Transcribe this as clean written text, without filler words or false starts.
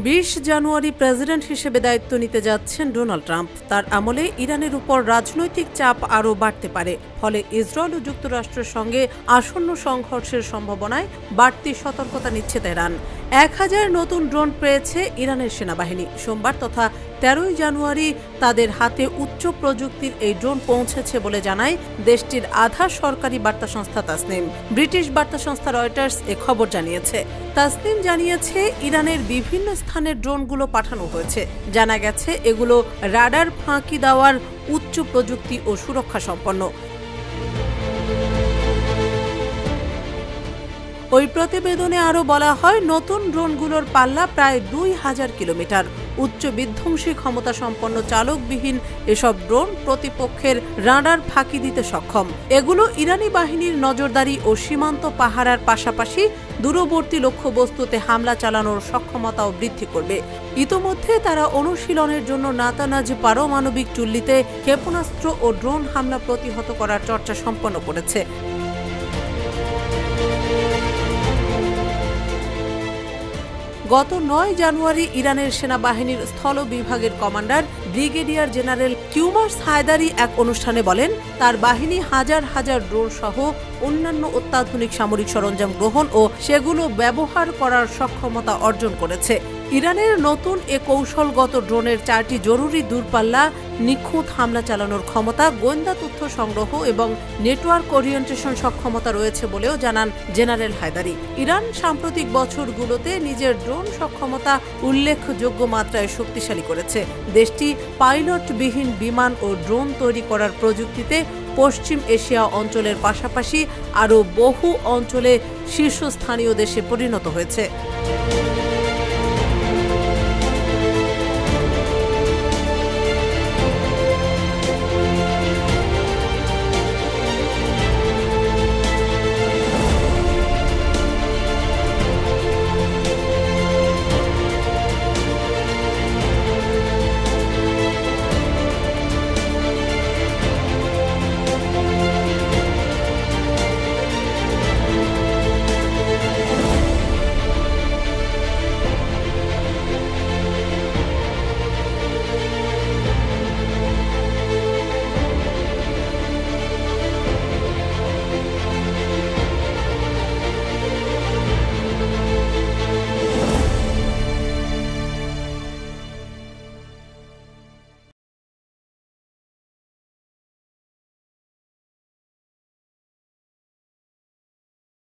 20 জানুয়ারি president হিসেবে দায়িত্ব নিতে যাচ্ছেন ডোনাল্ড ট্রাম্প। তার আমলে ইরানের উপর রাজনৈতিক চাপ আরও বাড়তে পারে। ফলে ইসরায়েল ও যুক্তরাষ্ট্রের সঙ্গে আসন্ন সংঘর্ষের সম্ভাবনায় বাড়তি সতর্কতা নিচ্ছে তেহরান। 1000 নতুন ড্রোন পেয়েছে ইরানের সেনাবাহিনী। সোমবার তথা 13 জানুয়ারি তাদের হাতে উচ্চ প্রযুক্তির এই ড্রোন পৌঁছেছে বলে জানায় দেশটির আধা সরকারি বার্তা সংস্থা তাসনিম। ব্রিটিশ বার্তা সংস্থা রয়টার্স এ খবর জানিয়েছে। তাসনিম জানিয়েছে, ইরানের বিভিন্ন স্থানে ড্রোনগুলো পাঠানো হয়েছে। জানা গেছে এগুলো রাডার ফাঁকি দেওয়ার উচ্চ প্রযুক্তি ও সুরক্ষা সম্পন্ন। ওই প্রতিবেদনে আরও বলা হয়, নতুন ড্রোনগুলোর পাল্লা প্রায় 2000 কিলোমিটার। উচ্চ বিধ্বংসী ক্ষমতা সম্পন্ন চালকবিহীন এসব ড্রোন প্রতিপক্ষের রাডার ফাঁকি দিতে সক্ষম। এগুলো ইরানি বাহিনীর নজরদারি ও সীমান্ত পাহারার পাশাপাশি দূরবর্তী লক্ষ্যবস্তুতে হামলা চালানোর সক্ষমতাও বৃদ্ধি করবে। ইতোমধ্যে তারা অনুশীলনের জন্য নাতানাজ পারমাণবিক চুল্লিতে ক্ষেপণাস্ত্র ও ড্রোন হামলা প্রতিহত করার চর্চা সম্পন্ন করেছে। গত 9 জানুয়ারি ইরানের সেনাবাহিনীর স্থল বিভাগের commander brigadier general Kiumars Heydari এক অনুষ্ঠানে বলেন, তার বাহিনী হাজার হাজার ড্রোন সহ অন্যান্য অত্যাধুনিক সামরিক সরঞ্জাম গ্রহণ ও সেগুলো ব্যবহার করার সক্ষমতা অর্জন করেছে। ইরানের নতুন এ কৌশলগত ড্রোনের 4টি জরুরি দূরপাল্লা নিখুঁত হামলা চালানোর ক্ষমতা, গোয়েন্দা তথ্য সংগ্রহ এবং নেটওয়ার্ক ওরিয়েন্টেশন সক্ষমতা রয়েছে বলেও জানান জেনারেল হায়দারি। ইরান সাম্প্রতিক বছরগুলোতে নিজের ড্রোন সক্ষমতা উল্লেখযোগ্য মাত্রায় শক্তিশালী করেছে। দেশটি পাইলটবিহীন বিমান ও ড্রোন তৈরি করার প্রযুক্তিতে পশ্চিম এশিয়া অঞ্চলের পাশাপাশি আরও বহু অঞ্চলে শীর্ষস্থানীয় দেশে পরিণত হয়েছে।